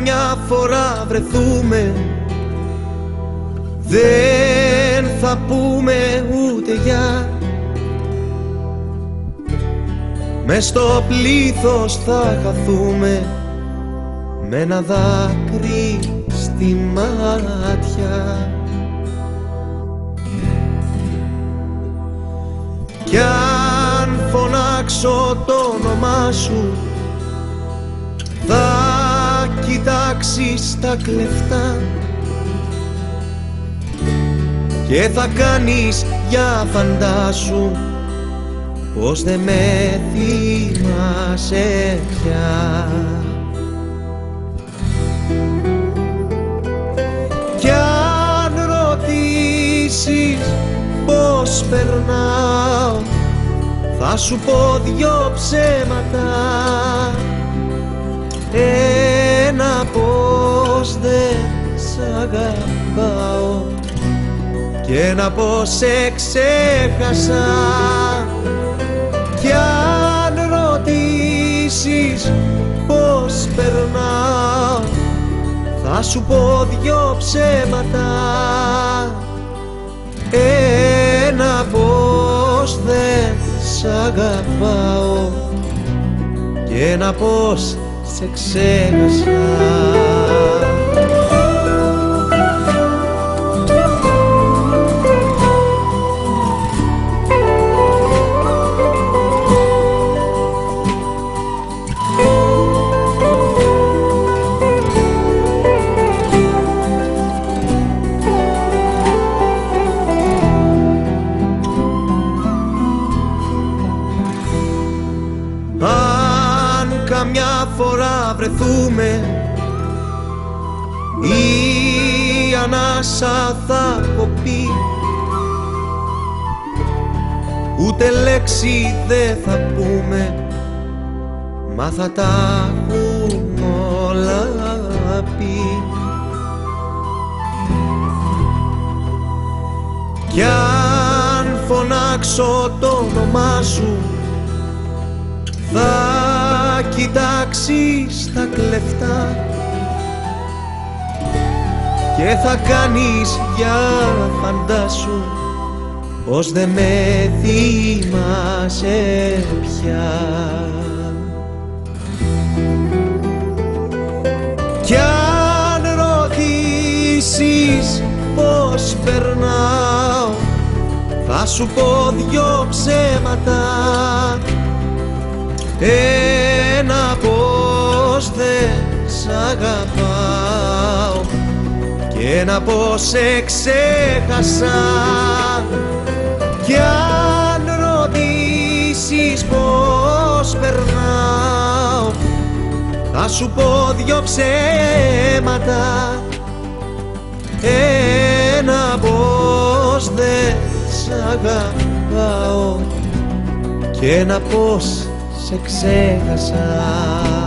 καμιά φορά βρεθούμε, δεν θα πούμε ούτε γεια. Μες στο πλήθος θα χαθούμε με ένα δάκρυ στη μάτια. Κι αν φωνάξω το όνομά σου, θα κοιτάξεις τα κλεφτά και θα κάνεις για φαντάσου πως δεν με θυμάσαι πια. Κι αν ρωτήσεις πως περνάω, θα σου πω δυο ψέματα. Ένα πως δεν σ' αγαπάω και ένα πως σε ξέχασα. Κι αν ρωτήσεις πως περνάω, θα σου πω δυο ψέματα. Ένα πως δεν σ' αγαπάω και ένα πως σε ξέχασα. Καμιά φορά βρεθούμε, η ανάσα θα κοπεί, ούτε λέξη δεν θα πούμε, μα θα τα έχουν όλα πει. Κι αν φωνάξω το όνομά σου, θα κοιτάξεις τα κλεφτά και θα κάνεις για φαντάσου πως δεν με θυμάσαι πια. Κι αν ρωτήσεις πως περνάω, θα σου πω δυο ψέματα. Ένα πως δεν σ' αγαπάω και ένα πως σε ξέχασα. Κι αν ρωτήσεις πως περνάω, θα σου πω δυο ψέματα. Ένα πως δεν σ' αγαπάω και ένα πως σε ξέχασα.